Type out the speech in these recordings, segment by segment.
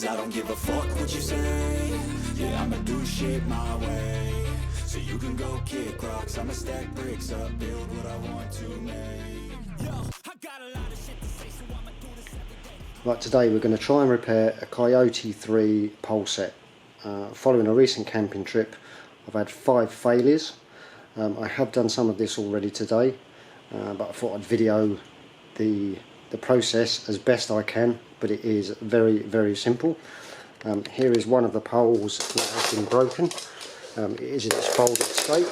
cause I don't give a fuck what you say. Yeah, I'ma do shit my way. So you can go kick rocks, I'ma stack bricks up, build what I want to make. Yo, I got a lot of shit to say, so I'ma do this every day. Right, today we're going to try and repair a Coyote 3 pole set. Following a recent camping trip, I've had 5 failures. I have done some of this already today, but I thought I'd video the process as best I can, but it is very, very simple. Here is one of the poles that has been broken. It is in its folded state,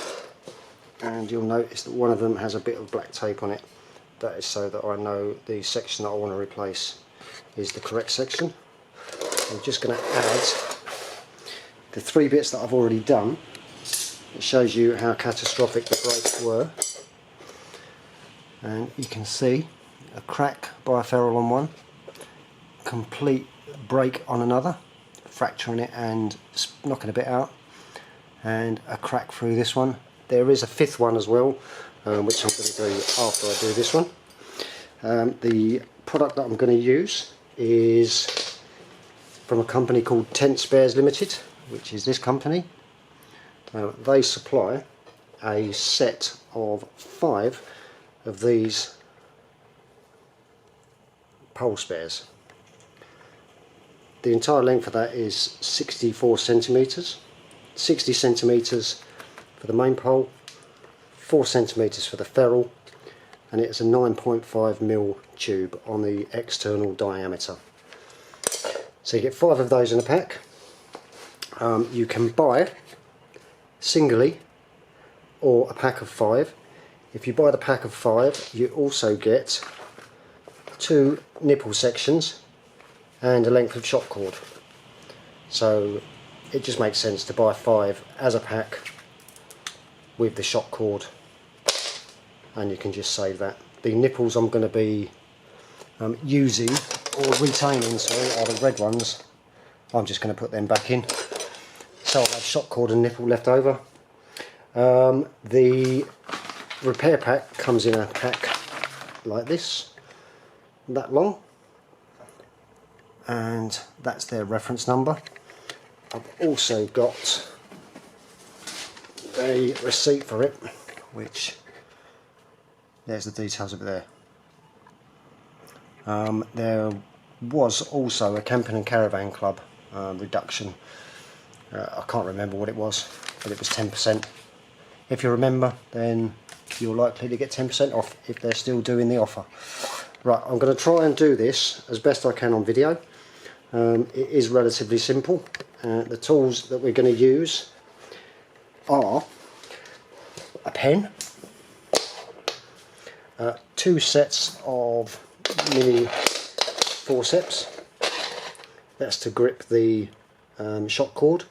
and you'll notice that one of them has a bit of black tape on it. That is so that I know the section that I want to replace is the correct section. I'm just going to add the 3 bits that I've already done. It shows you how catastrophic the breaks were, and you can see a crack by a ferrule on one, complete break on another, fracturing it and knocking a bit out, and a crack through this one. There is a 5th one as well, which I'm going to do after I do this one. The product that I'm going to use is from a company called Tent Spares Ltd, which is this company. They supply a set of 5 of these pole spares. The entire length of that is 64 centimetres, 60 centimetres for the main pole, 4 centimetres for the ferrule, and it's a 9.5mm tube on the external diameter. So you get 5 of those in a pack. You can buy singly or a pack of 5. If you buy the pack of 5, you also get 2 nipple sections and a length of shock cord. So it just makes sense to buy 5 as a pack with the shock cord, and you can just save that. The nipples I'm going to be using, or retaining, sorry, are the red ones. I'm just going to put them back in, so I'll have shock cord and nipple left over. The repair pack comes in a pack like this, that long, and that's their reference number. I've also got a receipt for it, which there's the details of it there. There was also a camping and caravan club reduction. I can't remember what it was, but it was 10%. If you remember, then you're likely to get 10% off if they're still doing the offer. Right, I'm going to try and do this as best I can on video. It is relatively simple. The tools that we're going to use are a pen, 2 sets of mini forceps, that's to grip the shock cord.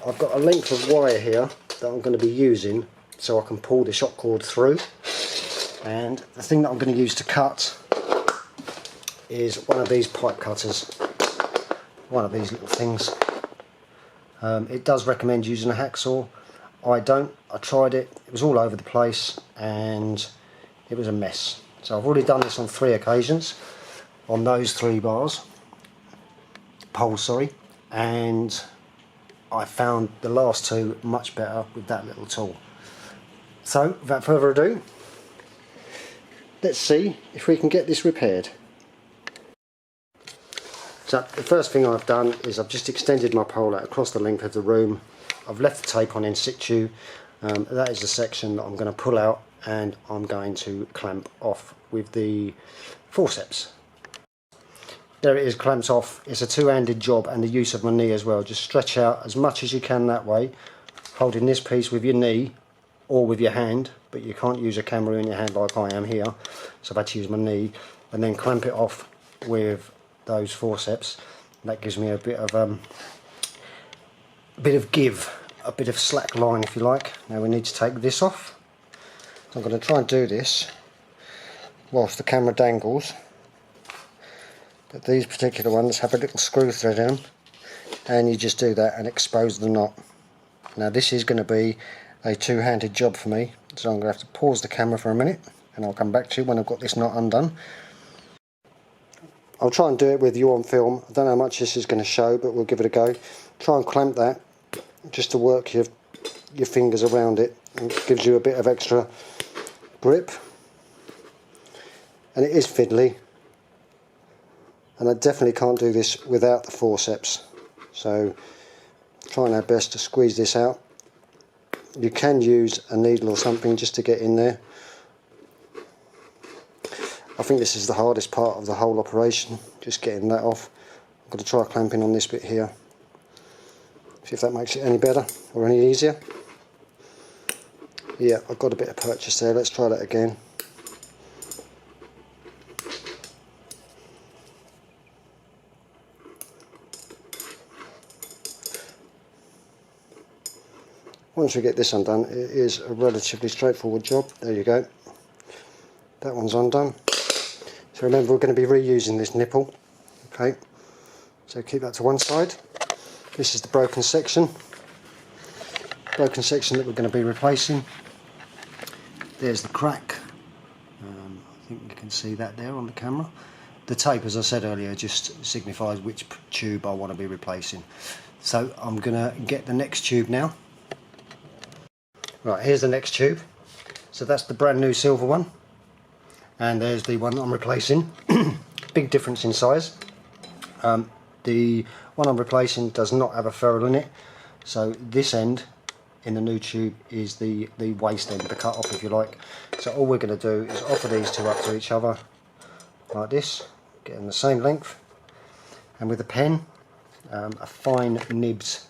I've got a length of wire here that I'm going to be using so I can pull the shock cord through, and the thing that I'm going to use to cut is one of these pipe cutters, one of these little things. It does recommend using a hacksaw. I don't. I tried it, it was all over the place and it was a mess. So I've already done this on 3 occasions on those 3 poles, sorry, and I found the last 2 much better with that little tool. So without further ado, let's see if we can get this repaired. So the first thing I've done is I've just extended my pole out across the length of the room. I've left the tape on in situ. That is the section that I'm going to pull out and I'm going to clamp off with the forceps. There it is, clamped off. It's a 2-handed job, and the use of my knee as well. Just stretch out as much as you can that way, holding this piece with your knee or with your hand, but you can't use a camera in your hand like I am here, so I've had to use my knee, and then clamp it off with those forceps. That gives me a bit of give, a bit of slack line if you like. Now we need to take this off. So I'm going to try and do this whilst the camera dangles, but these particular ones have a little screw thread in them, and you just do that and expose the knot. Now this is going to be a 2-handed job for me, so I'm going to have to pause the camera for a minute and I'll come back to you when I've got this knot undone. I'll try and do it with you on film. I don't know how much this is going to show, but we'll give it a go. Try and clamp that just to work your fingers around it. It gives you a bit of extra grip. And it is fiddly. And I definitely can't do this without the forceps. So trying our best to squeeze this out. You can use a needle or something just to get in there. I think this is the hardest part of the whole operation, just getting that off. I'm going to try clamping on this bit here. See if that makes it any better or any easier. Yeah, I've got a bit of purchase there. Let's try that again. Once we get this undone, it is a relatively straightforward job. There you go. That one's undone. So remember, we're going to be reusing this nipple. Okay, so keep that to one side. This is the broken section. Broken section that we're going to be replacing. There's the crack. I think you can see that there on the camera. The tape, as I said earlier, just signifies which tube I want to be replacing. So I'm going to get the next tube now. Right, here's the next tube. So that's the brand new silver one. And there's the one that I'm replacing. Big difference in size. The one I'm replacing does not have a ferrule in it. So this end in the new tube is the waste end, the cut off if you like. So all we're going to do is offer these two up to each other like this, get them the same length, and with a pen, a fine nibs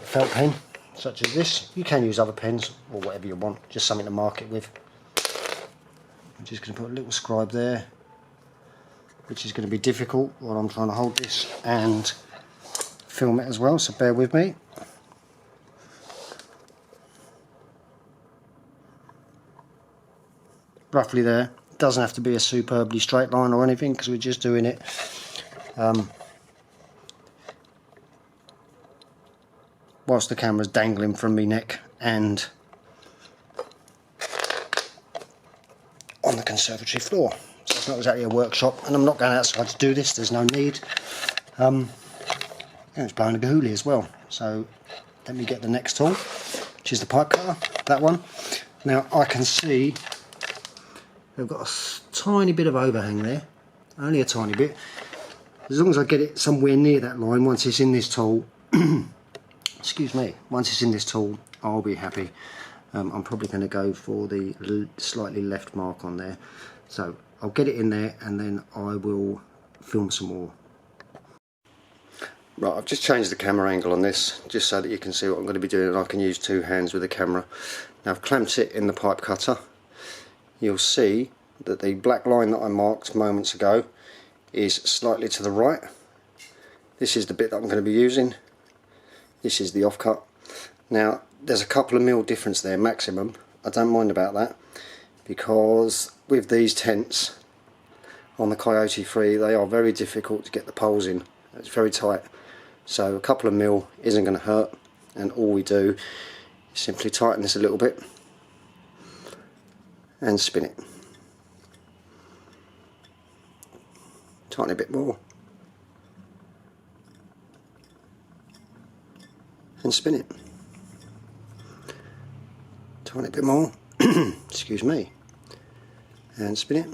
felt pen such as this. You can use other pens or whatever you want, just something to mark it with. I'm just going to put a little scribe there, which is going to be difficult while I'm trying to hold this and film it as well, so bear with me. Roughly there. Doesn't have to be a superbly straight line or anything, because we're just doing it whilst the camera's dangling from my neck and on the conservatory floor. So it's not exactly a workshop, and I'm not going outside to do this, there's no need. And it's blowing a gahoolie as well. So let me get the next tool, which is the pipe cutter, that one. Now I can see they've got a tiny bit of overhang there, only a tiny bit. As long as I get it somewhere near that line, once it's in this tool, excuse me, once it's in this tool, I'll be happy. I'm probably going to go for the slightly left mark on there. So I'll get it in there and then I will film some more. Right, I've just changed the camera angle on this just so that you can see what I'm going to be doing, and I can use two hands with the camera. Now I've clamped it in the pipe cutter. You'll see that the black line that I marked moments ago is slightly to the right. This is the bit that I'm going to be using. This is the offcut. Now there's a couple of mil difference there maximum. I don't mind about that, because with these tents on the Coyote 3 they are very difficult to get the poles in. It's very tight, so a couple of mil isn't going to hurt, and all we do is simply tighten this a little bit and spin it. Tighten it a bit more and spin it. Tighten it a bit more, excuse me, and spin it.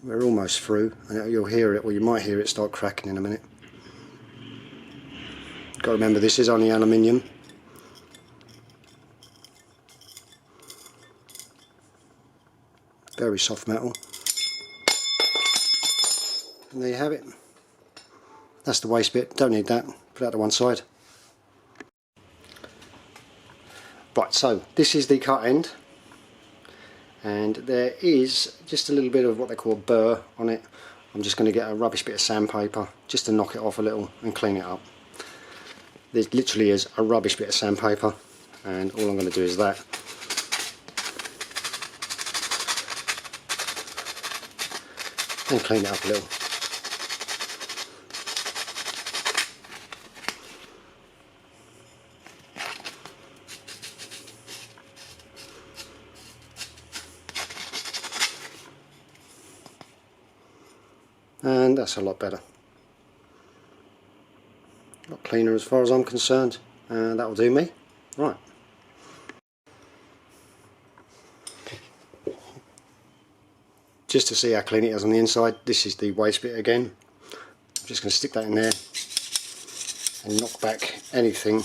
We're almost through, and you'll hear it, or you might hear it start cracking in a minute. Got to remember, this is only aluminium. Very soft metal. And there you have it. That's the waste bit, don't need that, put that to one side. Right, so this is the cut end, and there is just a little bit of what they call a burr on it. I'm just going to get a rubbish bit of sandpaper just to knock it off a little and clean it up. There literally is a rubbish bit of sandpaper, and all I'm going to do is that. And clean it up a little. and that's a lot better. A lot cleaner as far as I'm concerned, and that will do me. Right. Just to see how clean it is on the inside, this is the waste bit again. I'm just going to stick that in there and knock back anything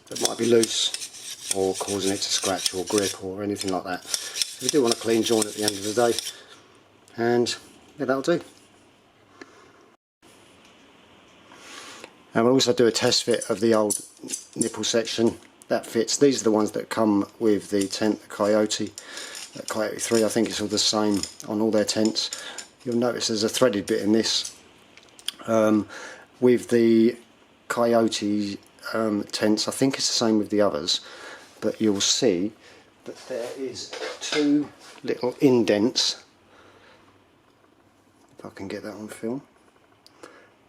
that might be loose or causing it to scratch or grip or anything like that. So we do want a clean joint at the end of the day, and yeah, that'll do. And we'll also do a test fit of the old nipple section. That fits. These are the ones that come with the tent, the Coyote. Coyote 3, I think it's all the same on all their tents. You'll notice there's a threaded bit in this. With the Coyote tents, I think it's the same with the others, but you'll see that there is 2 little indents, if I can get that on film,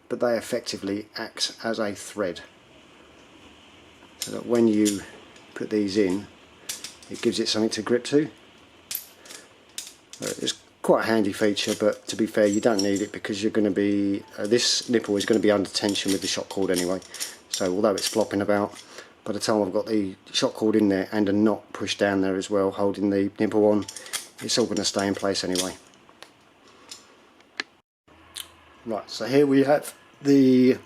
but they effectively act as a thread, so that when you put these in, it gives it something to grip to. It's quite a handy feature, but to be fair, you don't need it because you're going to be this nipple is going to be under tension with the shock cord anyway. So although it's flopping about, by the time I've got the shock cord in there and a knot pushed down there as well holding the nipple on, it's all going to stay in place anyway. Right, so here we have the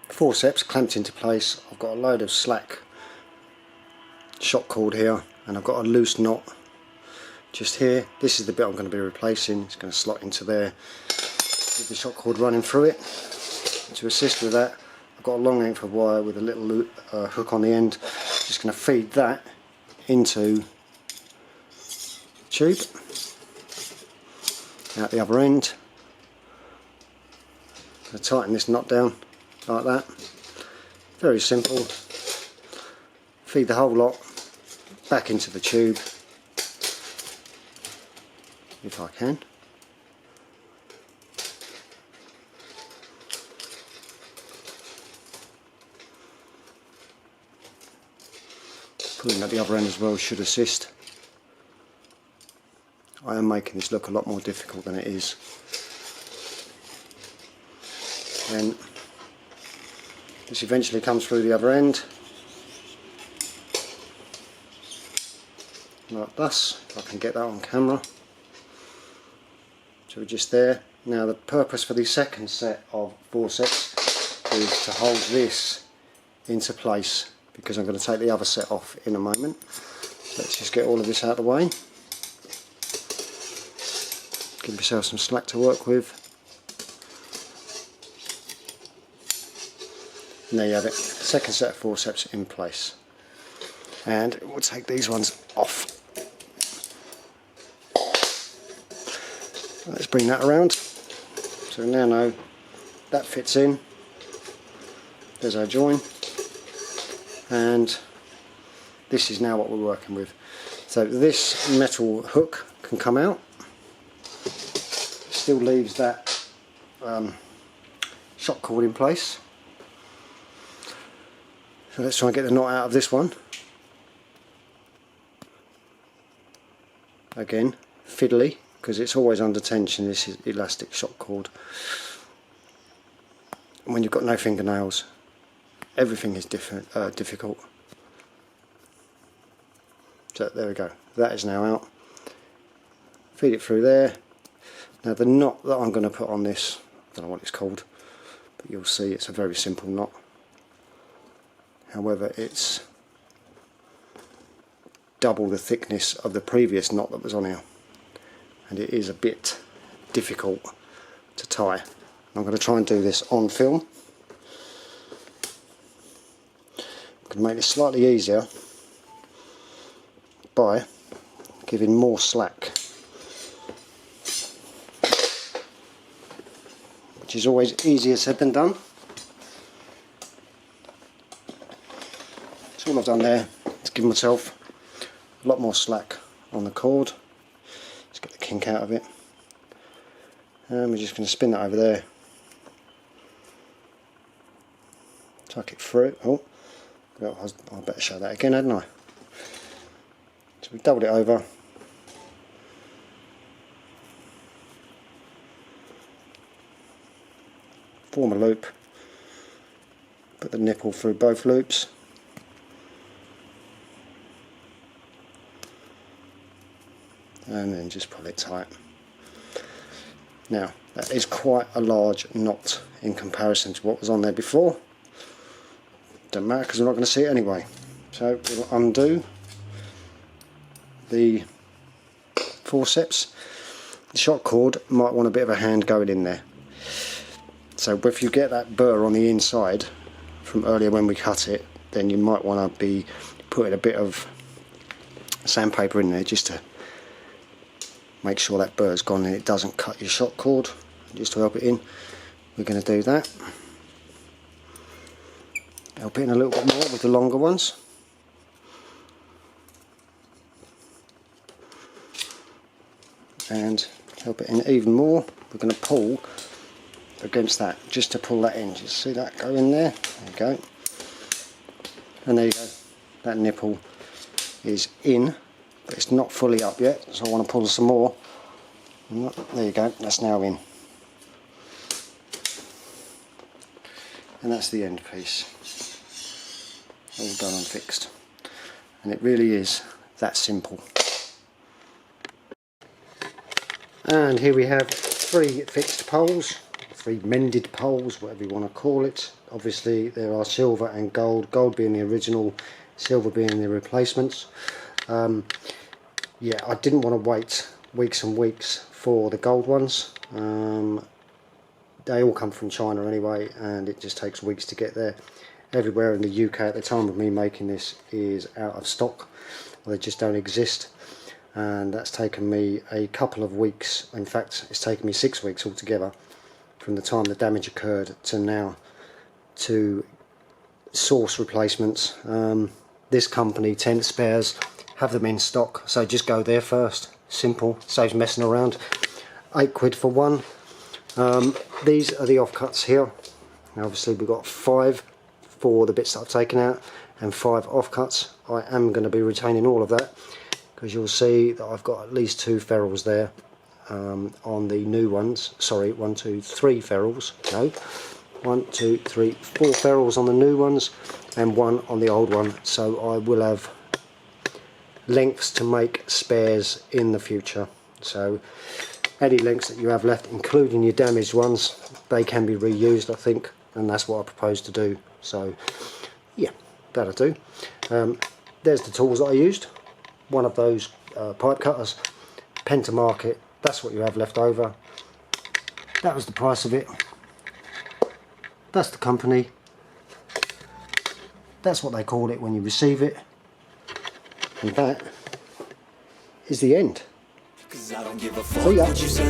forceps clamped into place. I've got a load of slack shock cord here, and I've got a loose knot just here. This is the bit I'm going to be replacing. It's going to slot into there with the shock cord running through it. To assist with that, I've got a long length of wire with a little hook on the end. Just going to feed that into the tube out the other end. Going to tighten this knot down like that. Very simple. Feed the whole lot back into the tube, if I can. Pulling at the other end as well should assist. I am making this look a lot more difficult than it is. Then this eventually comes through the other end, like this, if I can get that on camera. So we're just there. Now the purpose for the second set of forceps is to hold this into place, because I'm going to take the other set off in a moment. Let's just get all of this out of the way. Give yourself some slack to work with. And there you have it, second set of forceps in place. And we'll take these ones off. Let's bring that around. So we now know that fits in. There's our join. And this is now what we're working with. So this metal hook can come out. Still leaves that shock cord in place. So let's try and get the knot out of this one. Again, fiddly, because it's always under tension, this is elastic shock cord. And when you've got no fingernails, everything is difficult. So there we go, that is now out. Feed it through there. Now the knot that I'm going to put on this, I don't know what it's called, but you'll see it's a very simple knot. However, it's double the thickness of the previous knot that was on here, and it is a bit difficult to tie. I'm going to try and do this on film. I'm going to make this slightly easier by giving more slack, which is always easier said than done. So all I've done there is give myself a lot more slack on the cord. Let's get the kink out of it. And we're just going to spin that over there. Tuck it through. Oh, well, I better show that again, hadn't I? So we doubled it over. form a loop, put the nipple through both loops, and then just pull it tight. Now that is quite a large knot in comparison to what was on there before. Don't matter because we're not going to see it anyway. So we'll undo the forceps. The shock cord might want a bit of a hand going in there. So if you get that burr on the inside from earlier when we cut it, then you might want to be putting a bit of sandpaper in there just to make sure that burr's gone and it doesn't cut your shock cord. Just to help it in, we're going to do that. Help it in a little bit more with the longer ones. And help it in even more. We're going to pull against that, just to pull that in. Just see that go in there? There you go. And there you go. That nipple is in, but it's not fully up yet, so I want to pull some more. There you go, that's now in. And that's the end piece. All done and fixed. And it really is that simple. And here we have 3 fixed poles, 3 mended poles, whatever you want to call it. Obviously there are silver and gold, gold being the original, silver being the replacements. Yeah, I didn't want to wait weeks and weeks for the gold ones. They all come from China anyway, and it just takes weeks to get there. Everywhere in the UK at the time of me making this is out of stock, they just don't exist, and that's taken me a couple of weeks. In fact, it's taken me 6 weeks altogether from the time the damage occurred to now to source replacements. This company, Tent Spares, have them in stock, so just go there first. Simple, saves messing around. £8 for one. These are the offcuts here. Now obviously we've got 5 for the bits that I've taken out and 5 offcuts. I am going to be retaining all of that because you'll see that I've got at least 2 ferrules there on the new ones. Sorry, 1, 2, 3 ferrules. No, 1, 2, 3, 4 ferrules on the new ones and 1 on the old one. So I will have lengths to make spares in the future. So any lengths that you have left, including your damaged ones, they can be reused, I think, and that's what I propose to do. So yeah, that'll do. There's the tools that I used. One of those pipe cutters, pen to market, that's what you have left over. That was the price of it. That's the company. That's what they call it when you receive it. And that is the end. Cause I don't give a fuck what you say.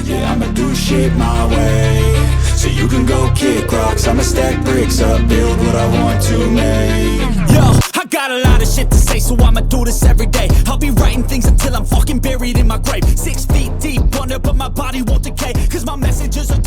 Yeah, I'ma do shit my way. So you can go kick rocks, I'ma stack bricks up, build what I want to make. Yo, I got a lot of shit to say, so I'ma do this every day. I'll be writing things until I'm fucking buried in my grave. 6 feet deep under, but my body won't decay, cause my messages are